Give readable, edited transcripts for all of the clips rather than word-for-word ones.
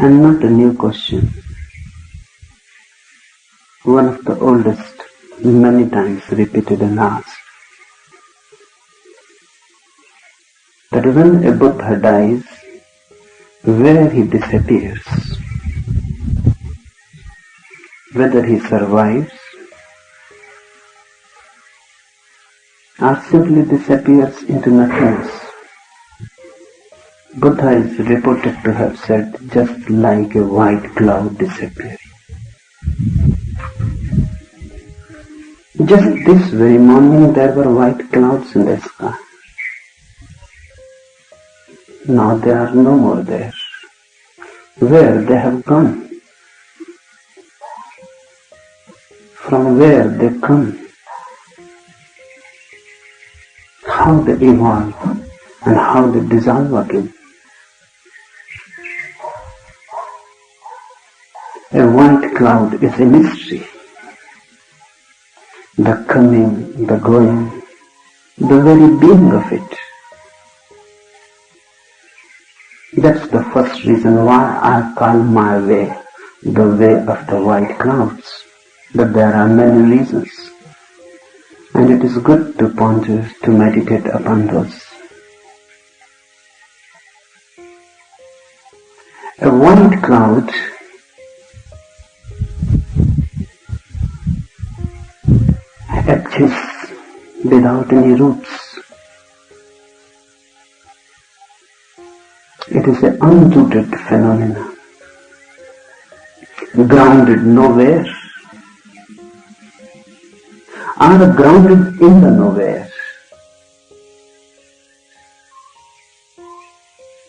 and not a new question. One of the oldest, many times repeated and asked, that when a Buddha dies, where he disappears, whether he survives or simply disappears into nothingness. Buddha is reported to have said, just like a white cloud disappearing. Just this very morning there were white clouds in the sky. Now they are no more there. Where they have gone? From where they come? How they evolve and how they dissolve again. A white cloud is a mystery. The coming, the going, the very being of it. That's the first reason why I call my way the way of the white clouds. But there are many reasons. And it is good to ponder, to meditate upon those. A white cloud exists without any roots. It is an unrooted phenomenon, grounded nowhere, or grounded in the nowhere,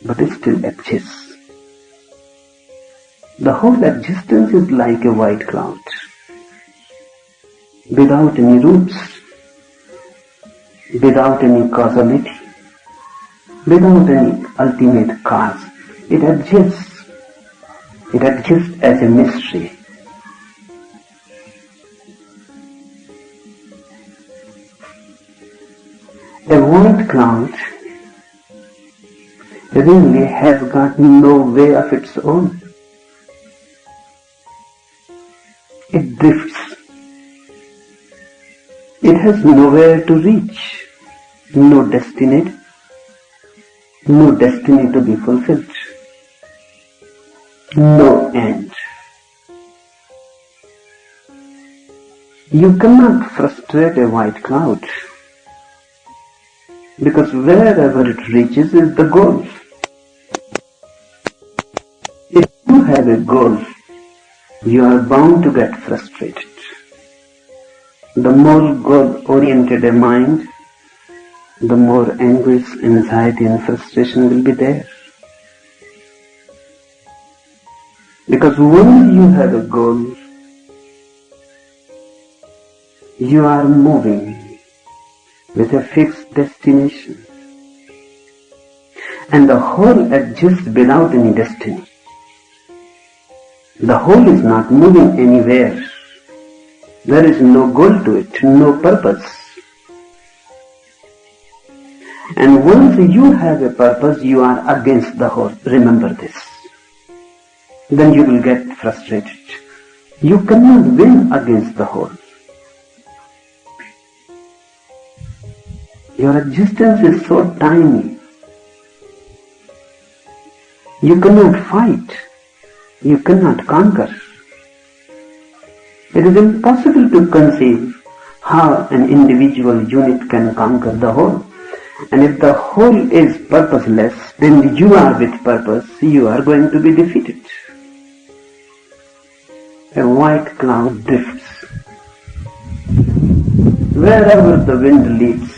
but it still exists. The whole existence is like a white cloud, without any roots, without any causality, without any ultimate cause. It exists. It exists as a mystery. A white cloud really has got no way of its own. It drifts. It has nowhere to reach, no destiny to be fulfilled, no end. You cannot frustrate a white cloud, because wherever it reaches is the goal. If you have a goal, you are bound to get frustrated. The more goal-oriented a mind, the more anguish, anxiety and frustration will be there. Because once you have a goal, you are moving with a fixed destination. And the whole exists without any destiny. The whole is not moving anywhere. There is no goal to it, no purpose. And once you have a purpose, you are against the whole. Remember this. Then you will get frustrated. You cannot win against the whole. Your existence is so tiny. You cannot fight. You cannot conquer. It is impossible to conceive how an individual unit can conquer the whole. And if the whole is purposeless, then you are with purpose, you are going to be defeated. A white cloud drifts. Wherever the wind leads,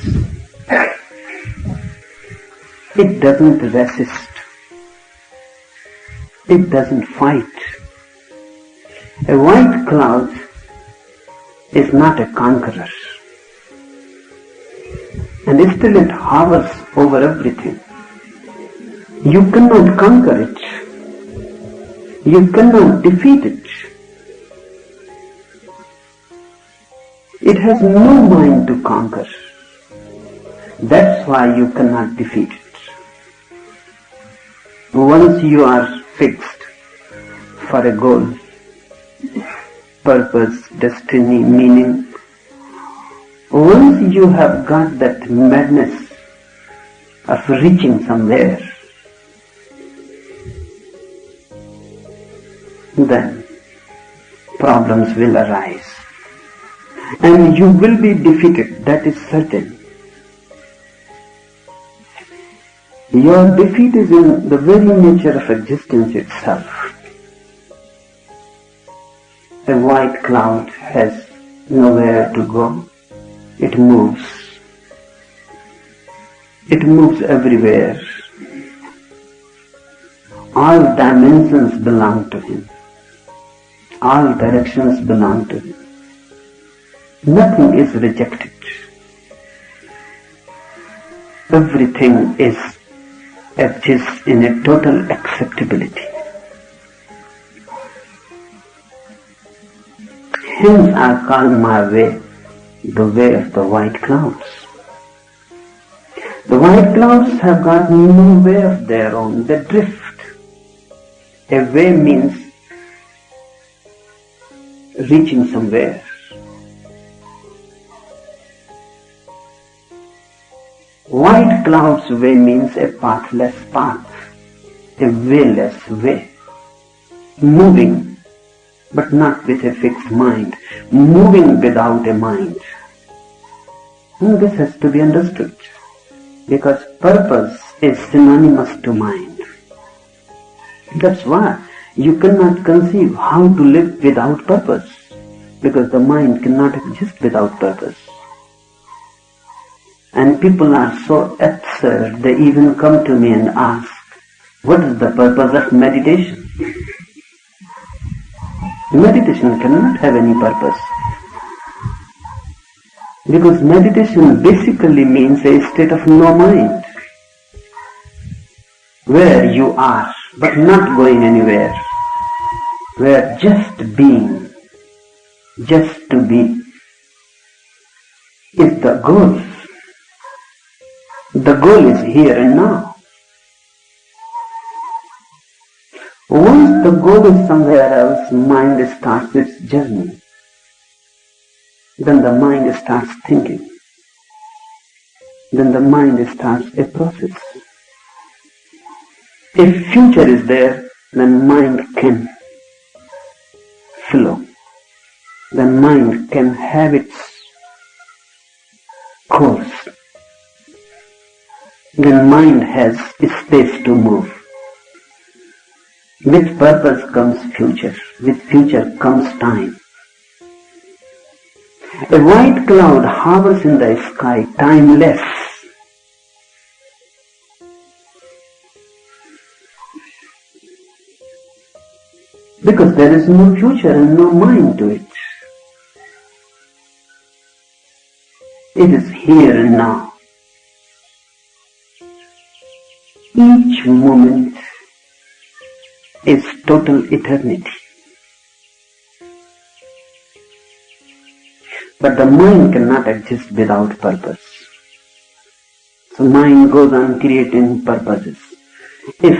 it doesn't resist. It doesn't fight. A white cloud is not a conqueror. And still it hovers over everything. You cannot conquer it. You cannot defeat it. It has no mind to conquer. That's why you cannot defeat it. Once you are fixed, for a goal, purpose, destiny, meaning. Once you have got that madness of reaching somewhere, then problems will arise. And you will be defeated, that is certain. Your defeat is in the very nature of existence itself. A white cloud has nowhere to go. It moves. It moves everywhere. All dimensions belong to him. All directions belong to him. Nothing is rejected. Everything exists in a total acceptability. Hence I call my way the way of the white clouds. The white clouds have got no way of their own, they drift. A way means reaching somewhere. White clouds way means a pathless path, a wayless way, moving but not with a fixed mind, moving without a mind. And this has to be understood because purpose is synonymous to mind. That's why you cannot conceive how to live without purpose, because the mind cannot exist without purpose. And people are so absurd, they even come to me and ask, what is the purpose of meditation? Meditation cannot have any purpose. Because meditation basically means a state of no mind, where you are, but not going anywhere, where just being, just to be, is the goal. The goal is here and now. Once the goal is somewhere else, mind starts its journey. Then the mind starts thinking. Then the mind starts a process. If future is there, then mind can flow. Then mind can have its course. Then mind has space to move. With purpose comes future. With future comes time. A white cloud hovers in the sky, timeless. Because there is no future and no mind to it. It is here and now. Each moment is total eternity. But the mind cannot exist without purpose. So mind goes on creating purposes. If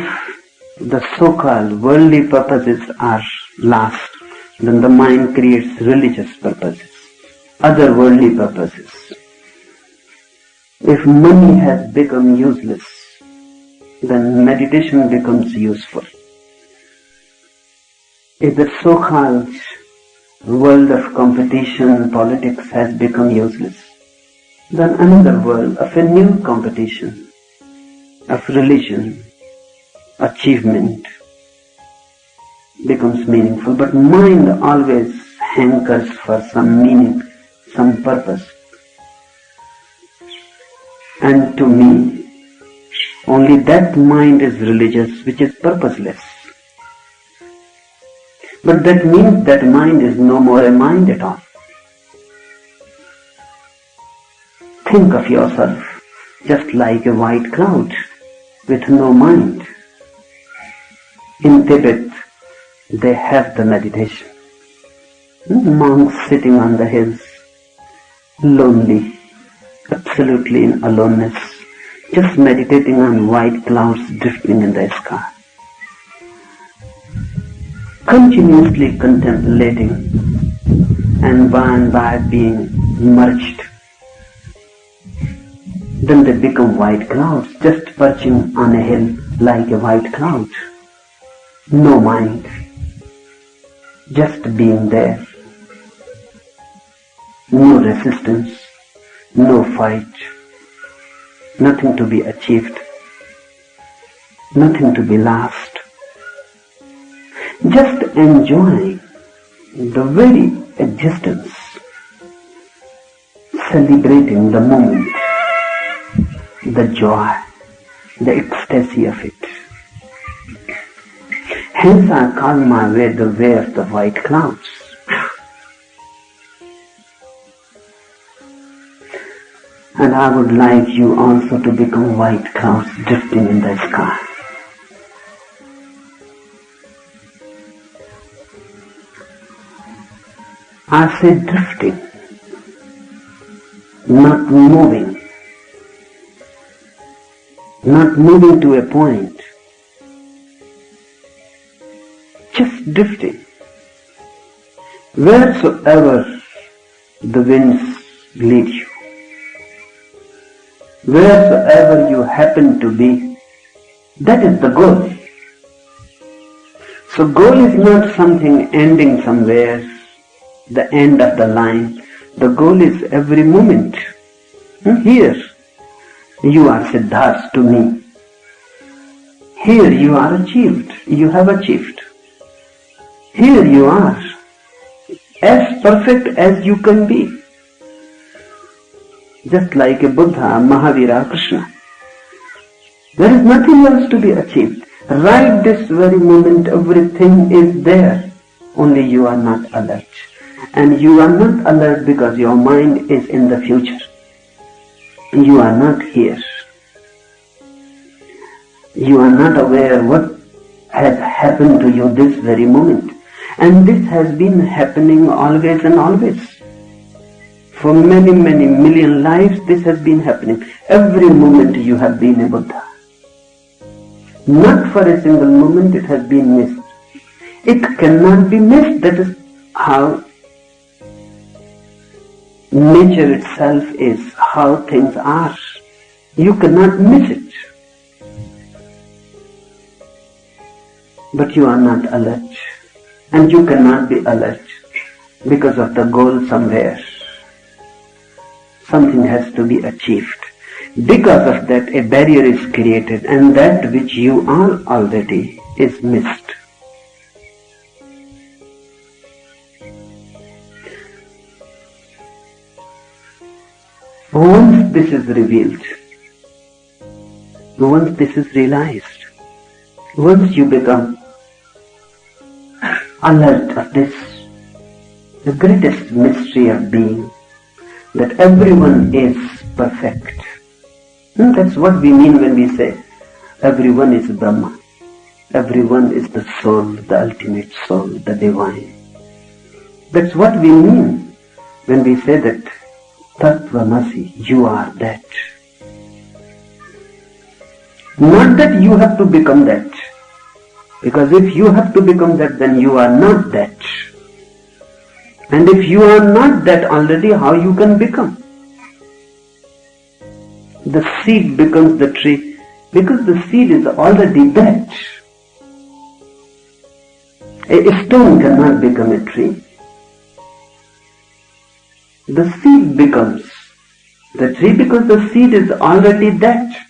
the so-called worldly purposes are lost, then the mind creates religious purposes, other worldly purposes. If money has become useless, then meditation becomes useful. If the so-called world of competition, politics has become useless, then another world of a new competition, of religion, achievement becomes meaningful. But mind always hankers for some meaning, some purpose. And to me, only that mind is religious which is purposeless. But that means that mind is no more a mind at all. Think of yourself just like a white cloud with no mind. In Tibet, they have the meditation. Monks sitting on the hills, lonely, absolutely in aloneness, just meditating on white clouds drifting in the sky. continuously contemplating, and by being merged. Then they become white clouds, just perching on a hill like a white cloud. No mind, just being there. No resistance, no fight, nothing to be achieved, nothing to be lost. Just enjoying the very existence, celebrating the moment, the joy, the ecstasy of it. Hence I call my way the way of the white clouds. And I would like you also to become white clouds drifting in the sky. I say drifting, not moving to a point, just drifting. Wheresoever the winds lead you, wheresoever you happen to be, that is the goal. So goal is not something ending somewhere, the end of the line. The goal is every moment. Here you are Siddharth to me. Here you are achieved. You have achieved. Here you are as perfect as you can be. Just like a Buddha, Mahavira, Krishna. There is nothing else to be achieved. Right this very moment everything is there. Only you are not alert. And you are not alert because your mind is in the future. You are not here. You are not aware what has happened to you this very moment. And this has been happening always and always. For many, many million lives this has been happening. Every moment you have been a Buddha. Not for a single moment it has been missed. It cannot be missed. That is how nature itself is, how things are. You cannot miss it. But you are not alert. And you cannot be alert because of the goal somewhere. Something has to be achieved. Because of that, a barrier is created, and that which you are already is missed. Once this is revealed, once this is realized, once you become alert of this, the greatest mystery of being, that everyone is perfect. That's what we mean when we say everyone is Brahma. Everyone is the soul, the ultimate soul, the divine. That's what we mean when we say that Tattvamasi, you are that. Not that you have to become that. Because if you have to become that, then you are not that. And if you are not that already, how you can become? The seed becomes the tree because the seed is already that. A stone cannot become a tree. The seed becomes the tree because the seed is already that.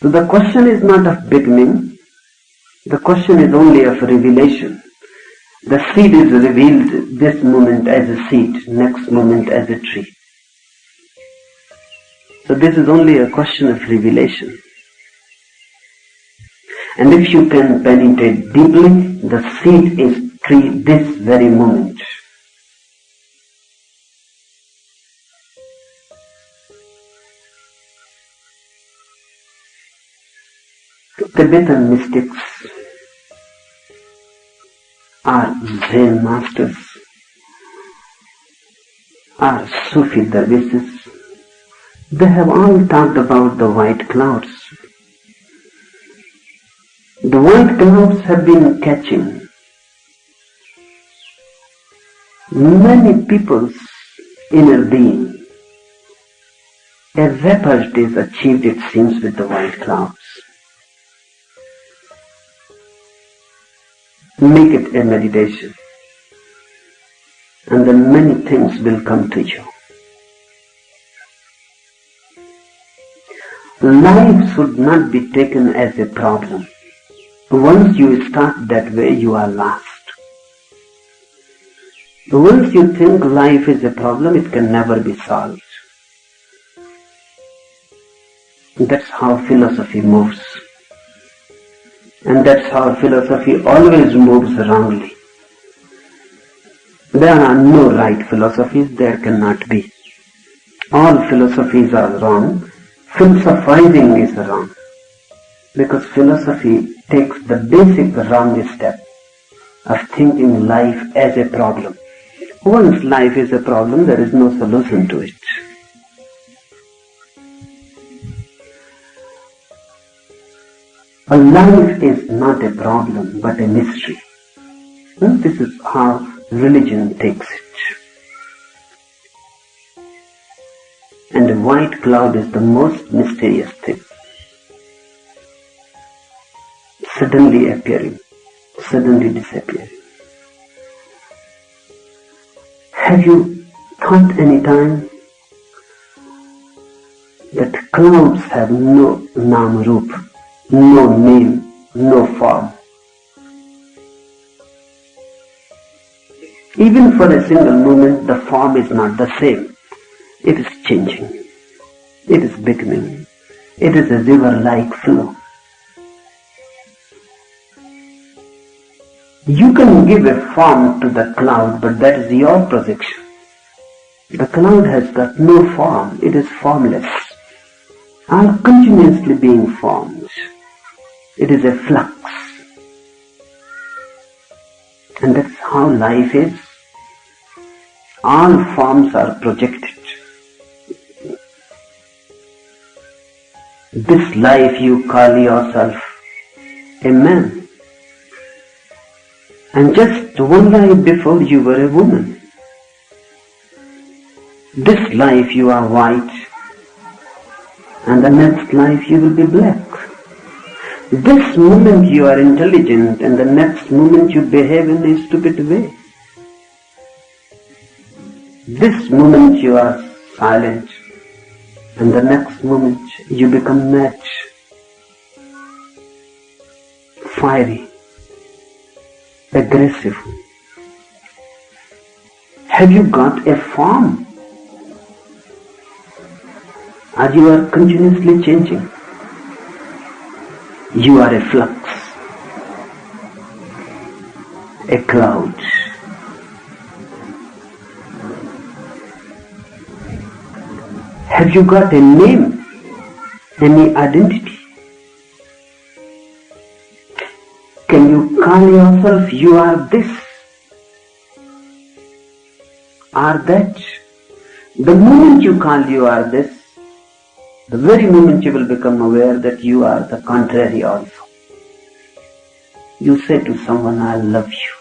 So the question is not of beginning, the question is only of revelation. The seed is revealed this moment as a seed, next moment as a tree. So this is only a question of revelation. And if you can penetrate deeply, the seed is tree this very moment. Tibetan mystics are Zen masters, are Sufi dervishes. They have all talked about the white clouds. The white clouds have been catching many people's inner being, a repulse is achieved, it seems, with the white clouds. Make it a meditation, and then many things will come to you. Life should not be taken as a problem. Once you start that way, you are lost. Once you think life is a problem, it can never be solved. That's how philosophy moves. And that's how philosophy always moves wrongly. There are no right philosophies, there cannot be. All philosophies are wrong. Philosophizing is wrong. Because philosophy takes the basic wrong step of thinking life as a problem. Once life is a problem, there is no solution to it. A life is not a problem, but a mystery. This is how religion takes it. And the white cloud is the most mysterious thing. Suddenly appearing, suddenly disappearing. Have you thought any time that clouds have no naam roop, no name, no form? Even for a single moment, the form is not the same. It is changing. It is becoming. It is a river-like flow. You can give a form to the cloud, but that is your projection. The cloud has got no form. It is formless. All continuously being formed. It is a flux. And that's how life is. All forms are projected. This life you call yourself a man. And just one life before you were a woman. This life you are white, and the next life you will be black. This moment you are intelligent, and the next moment you behave in a stupid way. This moment you are silent, and the next moment you become mad, fiery, aggressive. Have you got a form? Or you are continuously changing? You are a flux, a cloud. Have you got a name, any identity? Can you call yourself you are this or that? The moment you call you are this, the very moment you will become aware that you are the contrary also. You say to someone, I love you,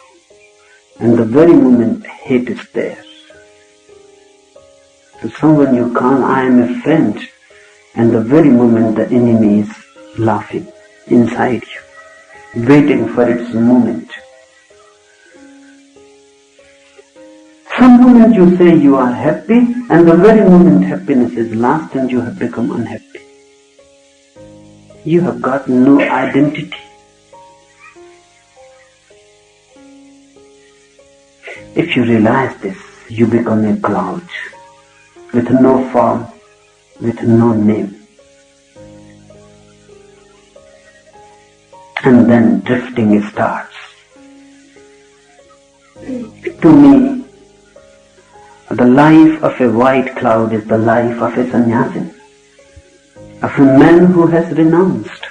and the very moment hate is there. To someone you call, I am a friend, and the very moment the enemy is laughing inside you, waiting for its moment. Some moment you say you are happy, and the very moment happiness is lost and you have become unhappy. You have got no identity. If you realize this, you become a cloud with no form, with no name. And then drifting starts. To me, the life of a white cloud is the life of a sannyasin, of a man who has renounced.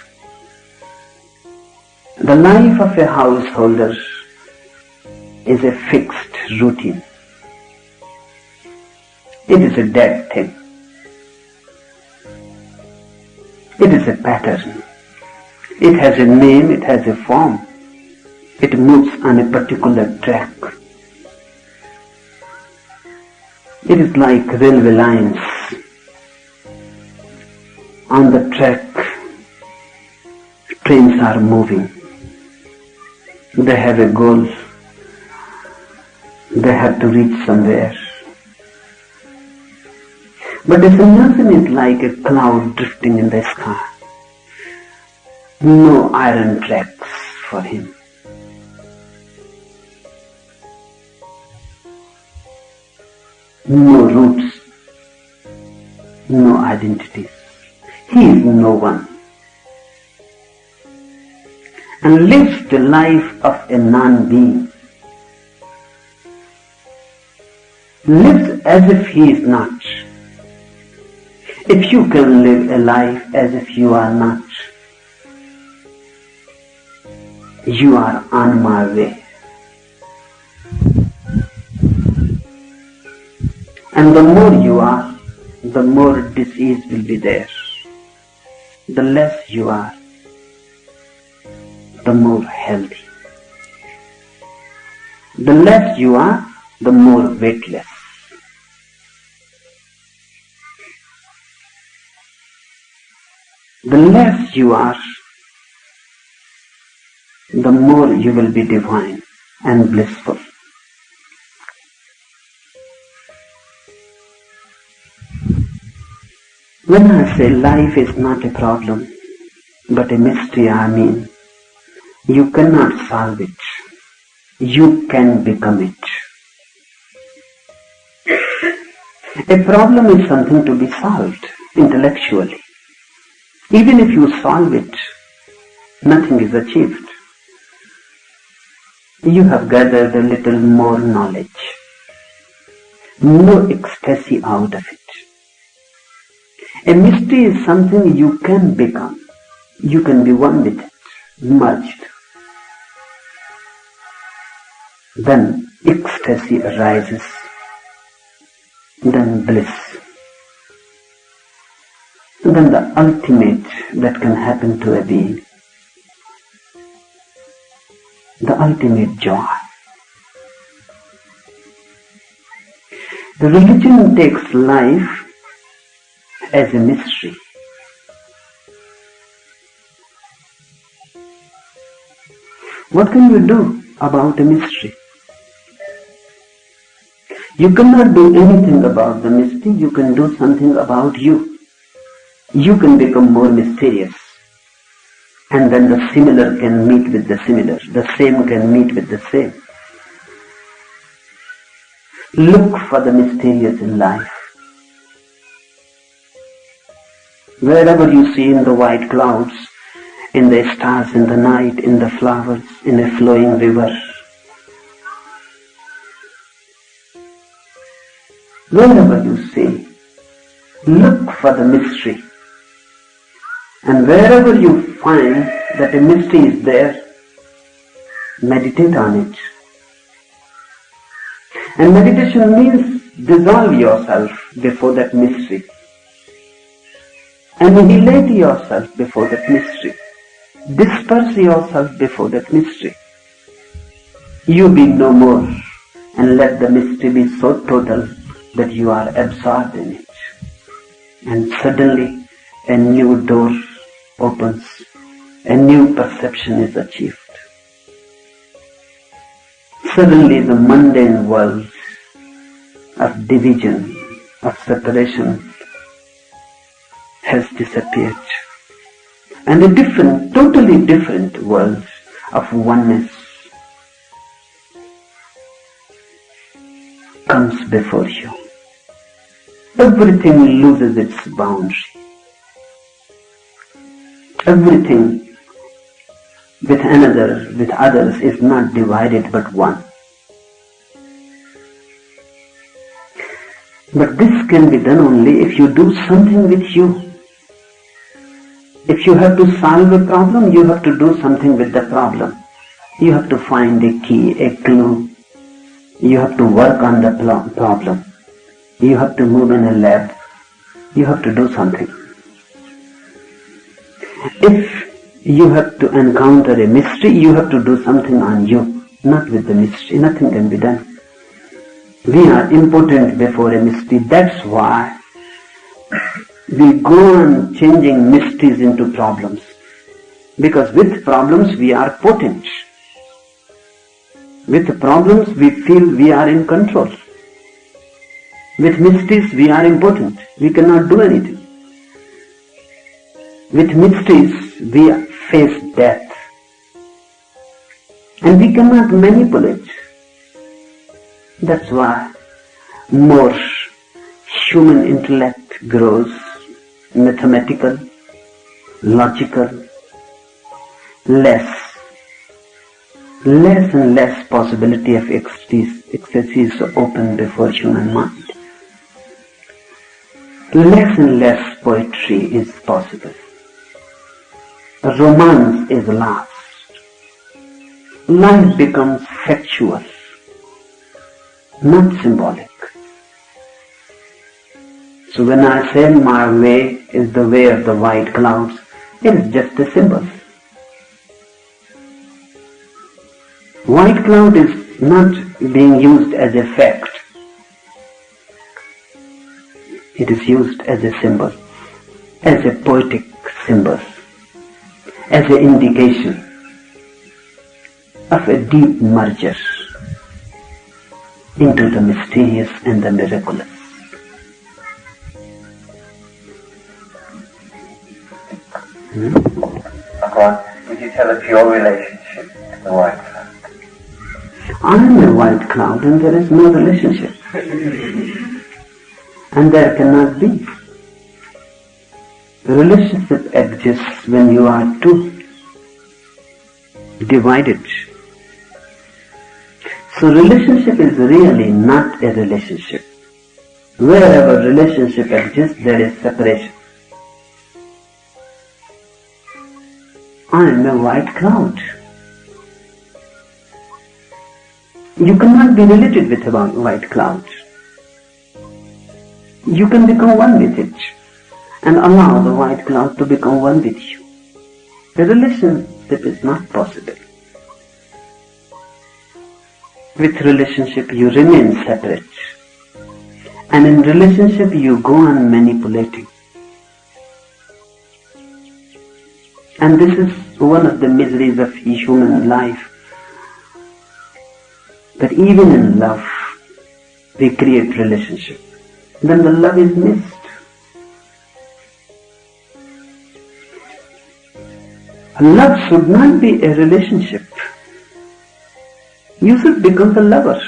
The life of a householder is a fixed routine. It is a dead thing. It is a pattern. It has a name, it has a form. It moves on a particular track. It is like railway lines. On the track, trains are moving. They have a goal. They have to reach somewhere. But the sannyasi is like a cloud drifting in the sky. No iron tracks for him. No roots, no identities. He is no one. And lives the life of a non-being. Lives as if he is not. If you can live a life as if you are not, you are on my way. And the more you are, the more disease will be there. The less you are, the more healthy. The less you are, the more weightless. The less you are, the more you will be divine and blissful. When I say life is not a problem, but a mystery, I mean, you cannot solve it. You can become it. A problem is something to be solved intellectually. Even if you solve it, nothing is achieved. You have gathered a little more knowledge. No ecstasy out of it. A mystery is something you can become. You can be one with it, merged. Then ecstasy arises. Then bliss. Then the ultimate that can happen to a being. The ultimate joy. The religion takes life as a mystery. What can you do about a mystery? You cannot do anything about the mystery. You can do something about you. You can become more mysterious. And then the similar can meet with the similar. The same can meet with the same. Look for the mysterious in life. Wherever you see in the white clouds, in the stars in the night, in the flowers, in a flowing river. Wherever you see, look for the mystery. And wherever you find that a mystery is there, meditate on it. And meditation means dissolve yourself before that mystery. Annihilate yourself before that mystery. Disperse yourself before that mystery. You be no more, and let the mystery be so total that you are absorbed in it. And suddenly a new door opens, a new perception is achieved. Suddenly the mundane world of division, of separation has disappeared. And a different, totally different world of oneness comes before you. Everything loses its boundary. Everything with another, with others is not divided but one. But this can be done only if you do something with you. If you have to solve a problem, you have to do something with the problem. You have to find a key, a clue. You have to work on the problem. You have to move in a lab. You have to do something. If you have to encounter a mystery, you have to do something on you, not with the mystery. Nothing can be done. We are impotent before a mystery. That's why we go on changing mysteries into problems. Because with problems we are potent. With problems we feel we are in control. With mysteries we are impotent. We cannot do anything. With mysteries we face death. And we cannot manipulate. That's why more human intellect grows, mathematical, logical, less and less possibility of ecstasies open before human mind. Less and less poetry is possible. Romance is lost. Life becomes factual, not symbolic. So when I say my way is the way of the white clouds, it is just a symbol. White cloud is not being used as a fact. It is used as a symbol, as a poetic symbol, as an indication of a deep merger into the mysterious and the miraculous. Would you tell us your relationship to the white cloud? I am a white cloud and there is no relationship. And there cannot be. The relationship exists when you are two divided. So relationship is really not a relationship. Wherever relationship exists, there is separation. I am a white cloud. You cannot be related with a white cloud. You can become one with it and allow the white cloud to become one with you. The relationship is not possible. With relationship you remain separate, and in relationship you go on manipulating. And this is one of the miseries of human life, that even in love we create relationship. Then the love is missed. Love should not be a relationship. You should become the lover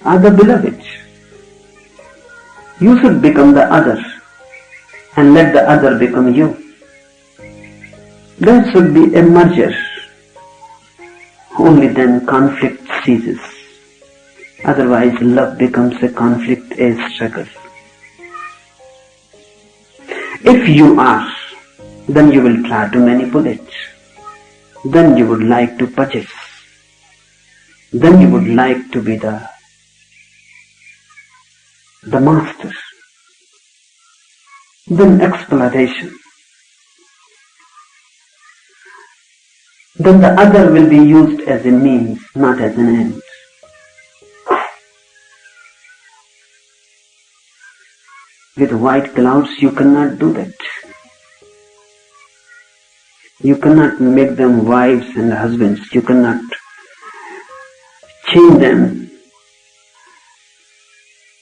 or the beloved. You should become the other and let the other become you. There should be a merger. Only then conflict ceases. Otherwise love becomes a conflict, a struggle. If you are, then you will try to manipulate. Then you would like to possess. Then you would like to be the master. Then exploitation. Then the other will be used as a means, not as an end. With white clouds you cannot do that. You cannot make them wives and husbands. You cannot change them,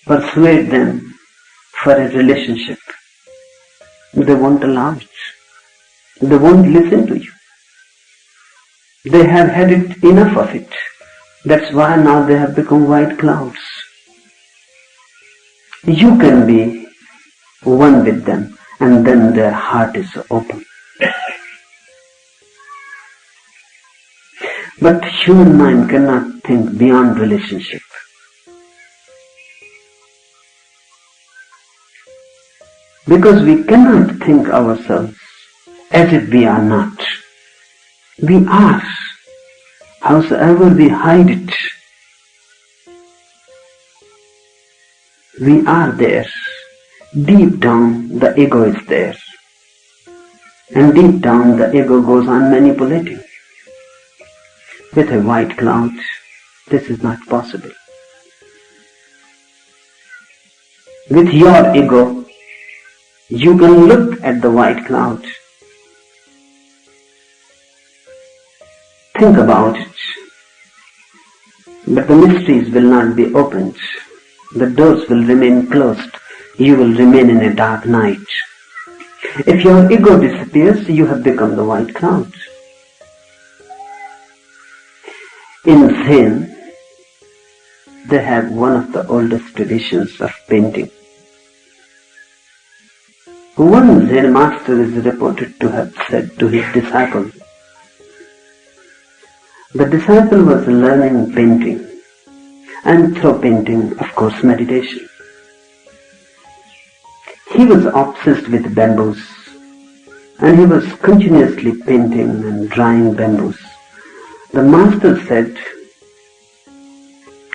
persuade them for a relationship. They won't allow it. They won't listen to you. They have had it enough of it. That's why now they have become white clouds. You can be one with them, and then their heart is open. But human mind cannot think beyond relationship. Because we cannot think ourselves as if we are not. We are, howsoever we hide it. We are there. Deep down the ego is there. And deep down the ego goes on manipulating. With a white cloud, this is not possible. With your ego, you can look at the white cloud. Think about it. But the mysteries will not be opened. The doors will remain closed. You will remain in a dark night. If your ego disappears, you have become the white cloud. In Zen, they have one of the oldest traditions of painting. One Zen master is reported to have said to his disciple, the disciple was learning painting, and through painting, of course, meditation. He was obsessed with bamboos, and he was continuously painting and drawing bamboos. The master said,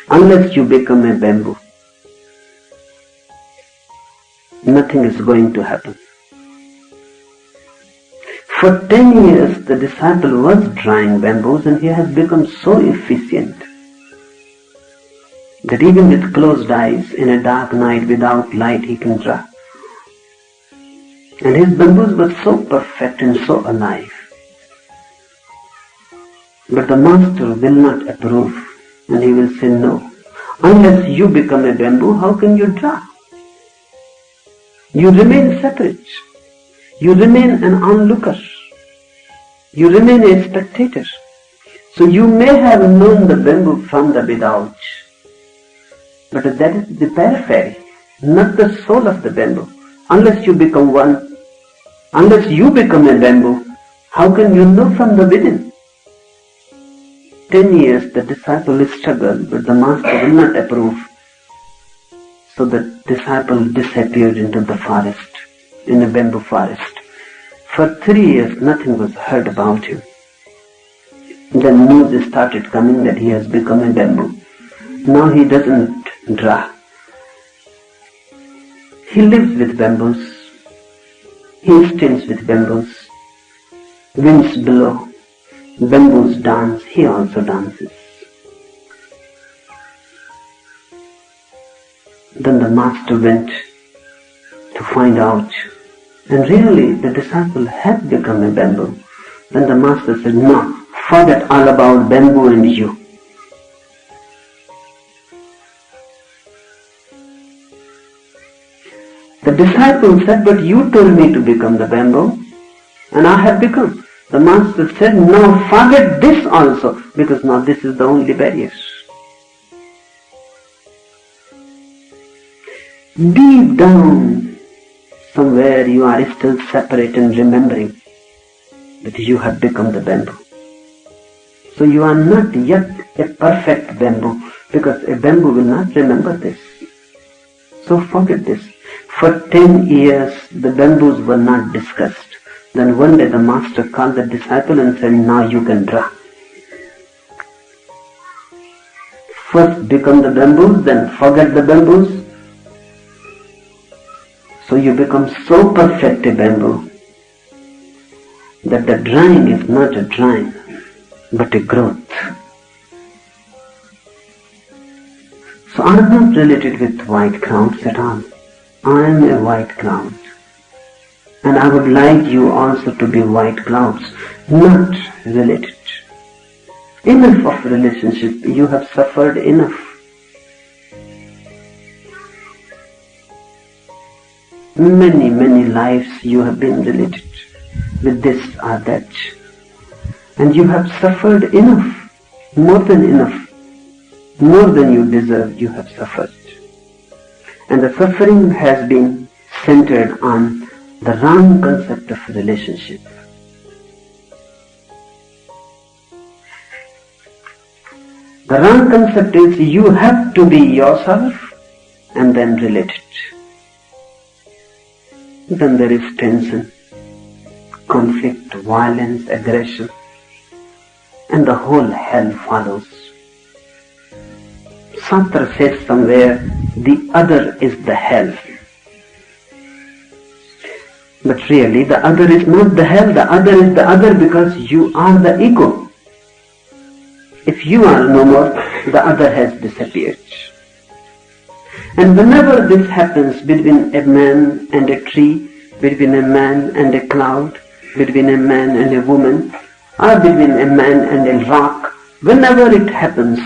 unless you become a bamboo, nothing is going to happen. For 10 years, the disciple was drawing bamboos, and he has become so efficient that even with closed eyes, in a dark night without light, he can draw. And his bamboos were so perfect and so alive. But the master will not approve, and he will say, no, unless you become a bamboo, how can you draw? You remain separate. You remain an onlooker. You remain a spectator. So you may have known the bamboo from the without, but that is the periphery, not the soul of the bamboo. Unless you become one, unless you become a bamboo, how can you know from the within? 10 years the disciple struggled, but the master will not approve. So the disciple disappeared into the forest, in a bamboo forest. For 3 years nothing was heard about him. Then news started coming that he has become a bamboo. Now he doesn't draw. He lives with bamboos. He stands with bamboos. Winds blow. Bamboos dance. He also dances. Then the master went to find out, and really the disciple had become a bamboo. Then the master said, no, forget all about bamboo and you. The disciple said, but you told me to become the bamboo, and I have become. The master said, no, forget this also, because now this is the only barrier. Deep down, somewhere you are still separate and remembering that you have become the bamboo. So you are not yet a perfect bamboo, because a bamboo will not remember this. So forget this. For 10 years the bamboos were not discussed. Then one day the master called the disciple and said, now you can draw. First become the bamboos, then forget the bamboos. So you become so perfect a bamboo that the drawing is not a drawing, but a growth. So I am not related with white clouds at all. I am a white cloud. And I would like you also to be white clouds, not related. Enough of relationship. You have suffered enough. Many lives you have been related with this or that. And you have suffered enough, more than enough, more than you deserve you have suffered. And the suffering has been centered on the wrong concept of relationship. The wrong concept is you have to be yourself and then related. Then there is tension, conflict, violence, aggression, and the whole hell follows. Sartre says somewhere, the other is the hell. But really, the other is not the hell, the other is the other because you are the ego. If you are no more, the other has disappeared. And whenever this happens between a man and a tree, between a man and a cloud, between a man and a woman, or between a man and a rock, whenever it happens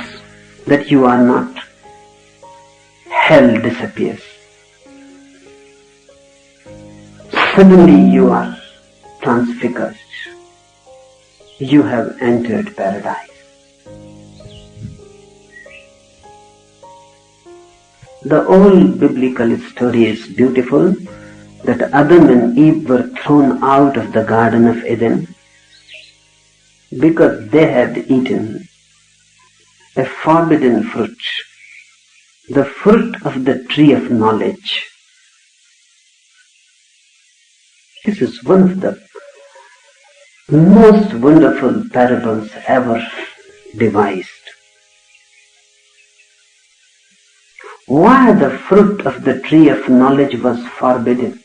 that you are not, hell disappears. Suddenly you are transfigured. You have entered paradise. The old biblical story is beautiful, that Adam and Eve were thrown out of the Garden of Eden because they had eaten a forbidden fruit, the fruit of the tree of knowledge. This is one of the most wonderful parables ever devised. Why the fruit of the tree of knowledge was forbidden?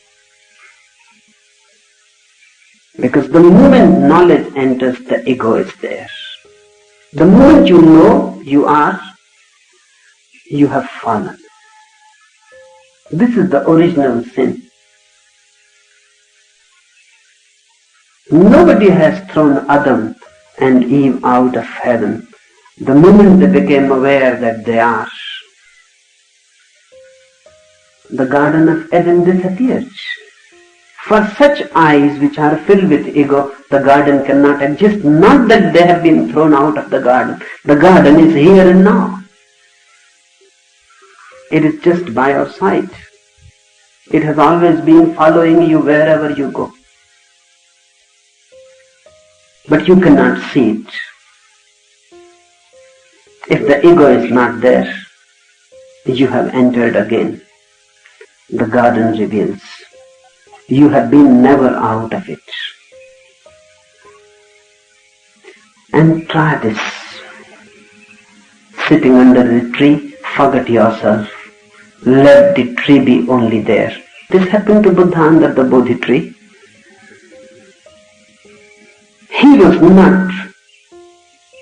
Because the moment knowledge enters, the ego is there. The moment you know you are, you have fallen. This is the original sin. Nobody has thrown Adam and Eve out of heaven. The moment they became aware that they are, the Garden of Eden disappears. For such eyes which are filled with ego, the garden cannot exist. Not that they have been thrown out of the garden. The garden is here and now. It is just by your side. It has always been following you wherever you go. But you cannot see it. If the ego is not there, you have entered again. The garden reveals. You have been never out of it. And try this. Sitting under the tree, forget yourself. Let the tree be only there. This happened to Buddha under the Bodhi tree. He was not.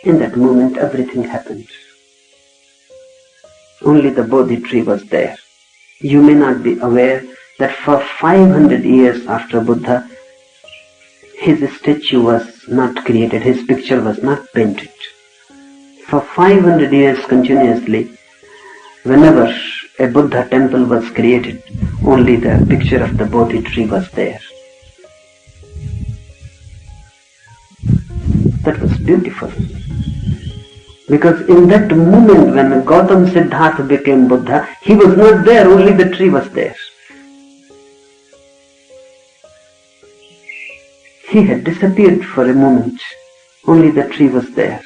In that moment, everything happened. Only the Bodhi tree was there. You may not be aware that for 500 years after Buddha, his statue was not created, his picture was not painted. For 500 years continuously, whenever a Buddha temple was created, only the picture of the Bodhi tree was there. That was beautiful. Because in that moment when Gautam Siddhartha became Buddha, he was not there, only the tree was there. He had disappeared for a moment, only the tree was there.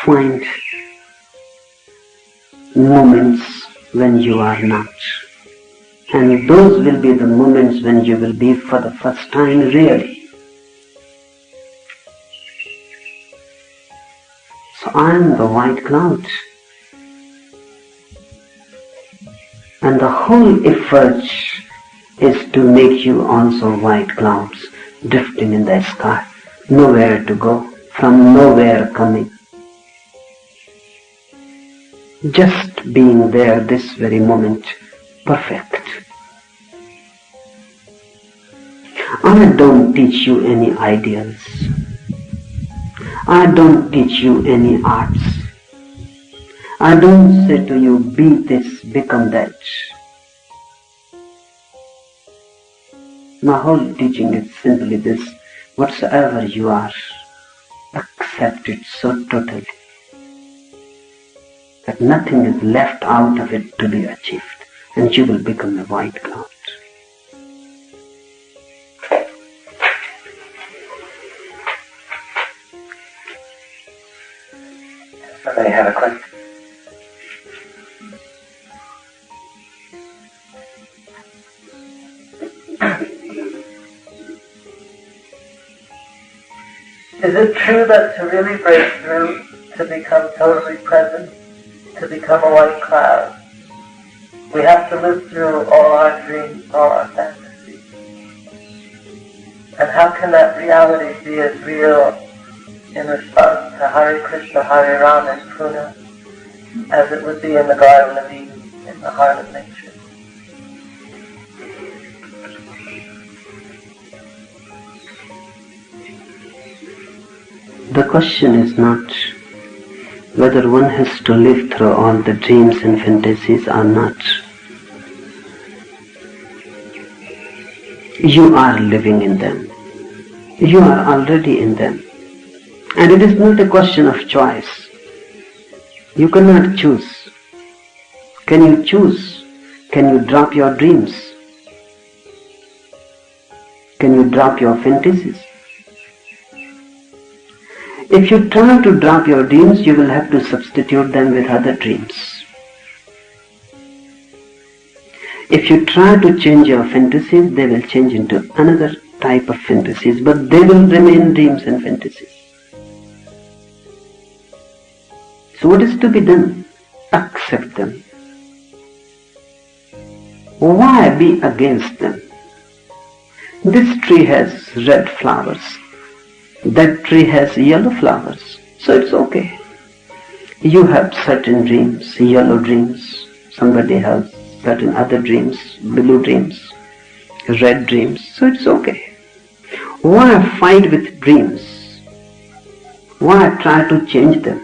Find moments when you are not. And those will be the moments when you will be for the first time really. So I am the white cloud. And the whole effort is to make you also white clouds drifting in the sky, nowhere to go, from nowhere coming. Just being there this very moment, perfect. I don't teach you any ideals. I don't teach you any arts. I don't say to you, be this, become that. My whole teaching is simply this: whatsoever you are, accept it so totally that nothing is left out of it to be achieved, and you will become a white cloud. Somebody have a question? Is it true that to really break through, to become totally present, to become a white cloud, we have to live through all our dreams, all our fantasies? And how can that reality be as real in response to Hare Krishna, Hare Rama, and Puna as it would be in the Garden of Eden, in the heart of nature. The question is not whether one has to live through all the dreams and fantasies or not. You are living in them. You are already in them. And it is not a question of choice. You cannot choose. Can you choose? Can you drop your dreams? Can you drop your fantasies? If you try to drop your dreams, you will have to substitute them with other dreams. If you try to change your fantasies, they will change into another type of fantasies, but they will remain dreams and fantasies. So what is to be done? Accept them. Why be against them? This tree has red flowers. That tree has yellow flowers. So it's okay. You have certain dreams, yellow dreams. Somebody has certain other dreams, blue dreams, red dreams. So it's okay. Why fight with dreams? Why try to change them?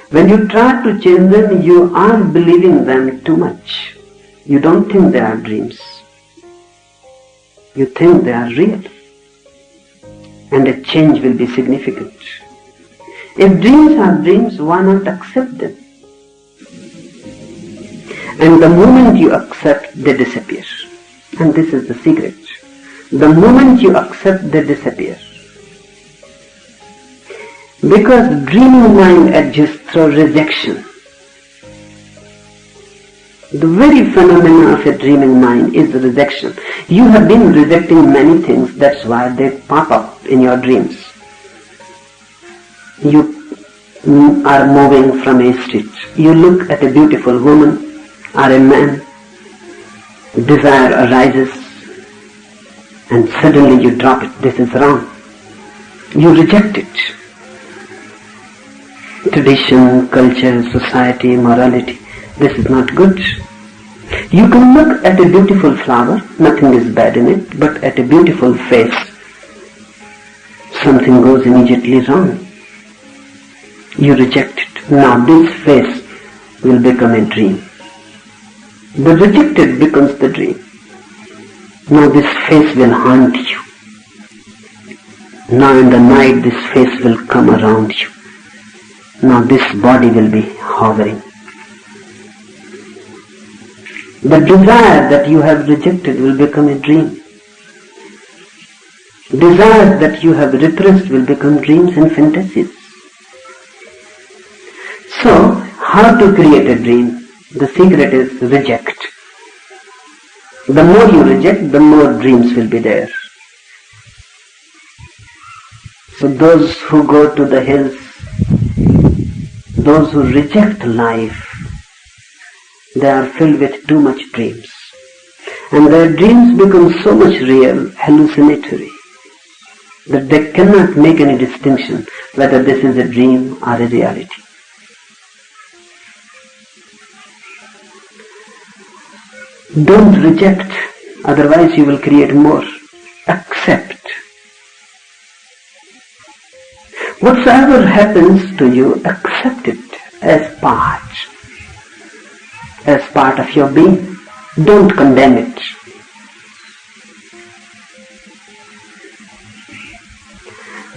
When you try to change them, you are believing them too much. You don't think they are dreams. You think they are real. And a change will be significant. If dreams are dreams, why not accept them? And the moment you accept, they disappear. And this is the secret. The moment you accept, they disappear. Because dreaming mind adjusts through rejection. The very phenomena of a dreaming mind is rejection. You have been rejecting many things, that's why they pop up in your dreams. You are moving from a street. You look at a beautiful woman or a man. Desire arises and suddenly you drop it. This is wrong. You reject it. Tradition, culture, society, morality. This is not good. You can look at a beautiful flower, nothing is bad in it, but at a beautiful face, something goes immediately wrong. You reject it. Now this face will become a dream. The rejected becomes the dream. Now this face will haunt you. Now in the night this face will come around you. Now this body will be hovering. The desire that you have rejected will become a dream. Desires that you have repressed will become dreams and fantasies. So, how to create a dream? The secret is reject. The more you reject, the more dreams will be there. So those who go to the hills, those who reject life, they are filled with too much dreams. And their dreams become so much real, hallucinatory, that they cannot make any distinction whether this is a dream or a reality. Don't reject, otherwise you will create more. Accept. Whatsoever happens to you, accept it as part of your being. Don't condemn it.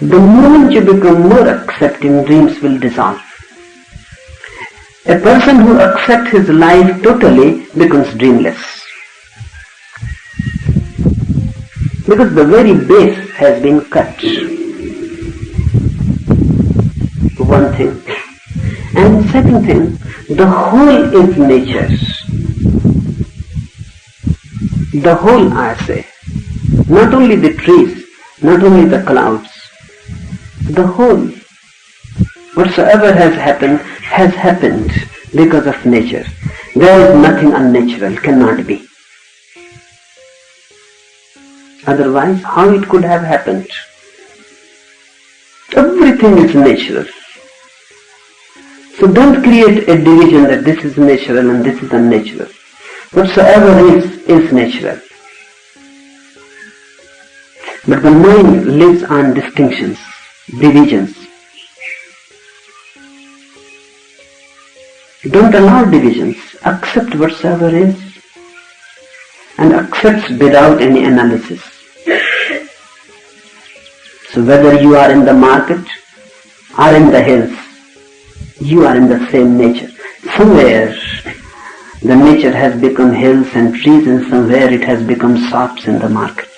The moment you become more accepting, dreams will dissolve. A person who accepts his life totally becomes dreamless. Because the very base has been cut. One thing. And second thing, the whole is nature. The whole, I say. Not only the trees, not only the clouds. The whole. Whatsoever has happened because of nature. There is nothing unnatural, cannot be. Otherwise, how it could have happened? Everything is natural. So don't create a division that this is natural and this is unnatural. Whatsoever is natural. But the mind lives on distinctions, divisions. Don't allow divisions. Accept whatsoever is and accepts without any analysis. So whether you are in the market or in the hills, you are in the same nature. Somewhere the nature has become hills and trees, and somewhere it has become shops in the market.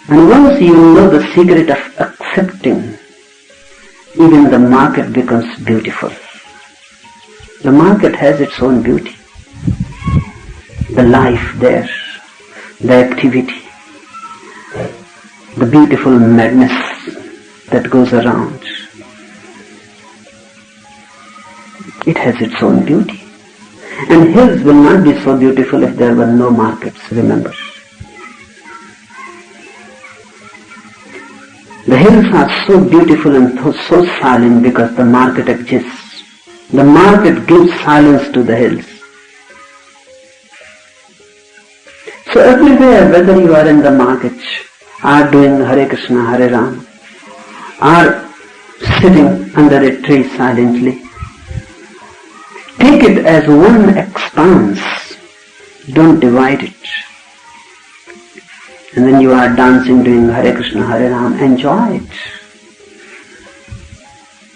And once you know the secret of accepting, even the market becomes beautiful. The market has its own beauty. The life there, the activity, the beautiful madness that goes around. It has its own beauty. And hills will not be so beautiful if there were no markets, remember. The hills are so beautiful and so silent because the market exists. The market gives silence to the hills. So everywhere, whether you are in the market, or doing Hare Krishna, Hare Ram, or sitting under a tree silently, take it as one expanse. Don't divide it. And when you are dancing, doing Hare Krishna, Hare Ram, enjoy it.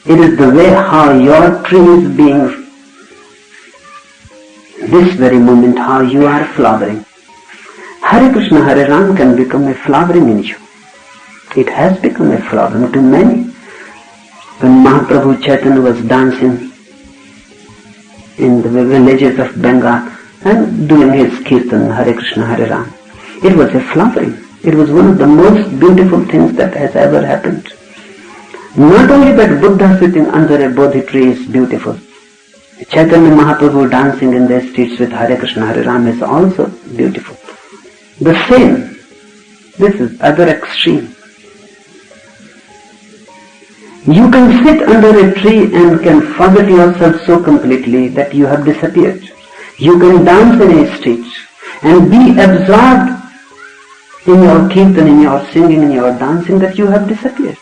It is the way how your tree is being, this very moment, how you are flowering. Hare Krishna, Hare Ram can become a flowering in you. It has become a flowering to many. When Mahaprabhu Chaitanya was dancing in the villages of Bengal and doing his kirtan, Hare Krishna, Hare Ram, it was a flowering. It was one of the most beautiful things that has ever happened. Not only that Buddha sitting under a Bodhi tree is beautiful. Chaitanya Mahaprabhu dancing in the streets with Hare Krishna, Hare Ram is also beautiful. The same. This is other extreme. You can sit under a tree and can forget yourself so completely that you have disappeared. You can dance in a street and be absorbed in your kirtan, in your singing, in your dancing, that you have disappeared.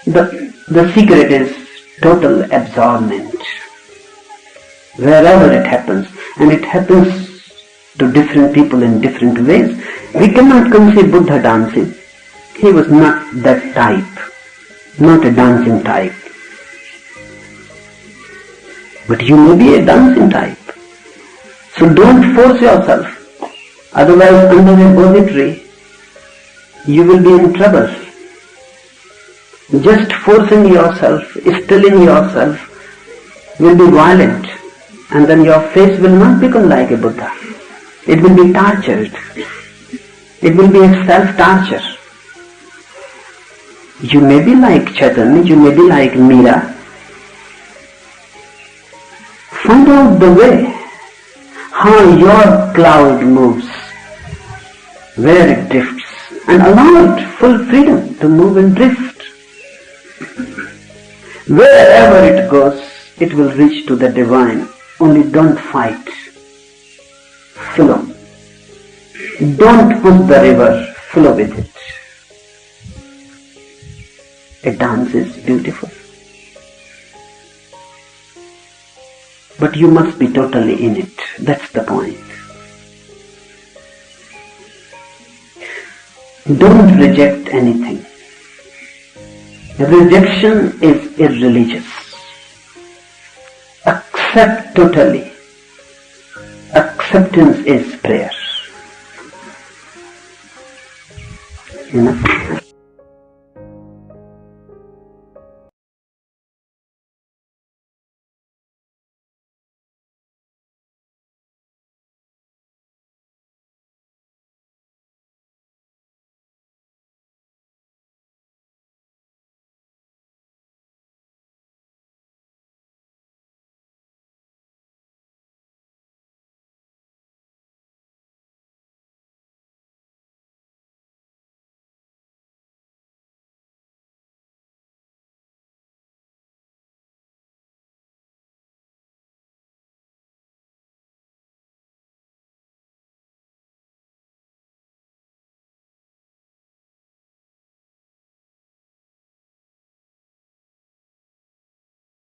The secret is total absorbment. Wherever it happens, and it happens to different people in different ways. We cannot conceive Buddha dancing. He was not that type, not a dancing type. But you may be a dancing type. So don't force yourself. Otherwise, under a Bodhi tree, you will be in trouble. Just forcing yourself, stilling yourself will be violent, and then your face will not become like a Buddha. It will be tortured. It will be a self-torture. You may be like Chaitanya, you may be like Meera. Find out the way, how your cloud moves, where it drifts, and allow it full freedom to move and drift. Wherever it goes, it will reach to the divine. Only don't fight. Flow. Don't push the river, flow with it. A dance is beautiful. But you must be totally in it. That's the point. Don't reject anything. Rejection is irreligious. Accept totally. Acceptance is prayer. Enough.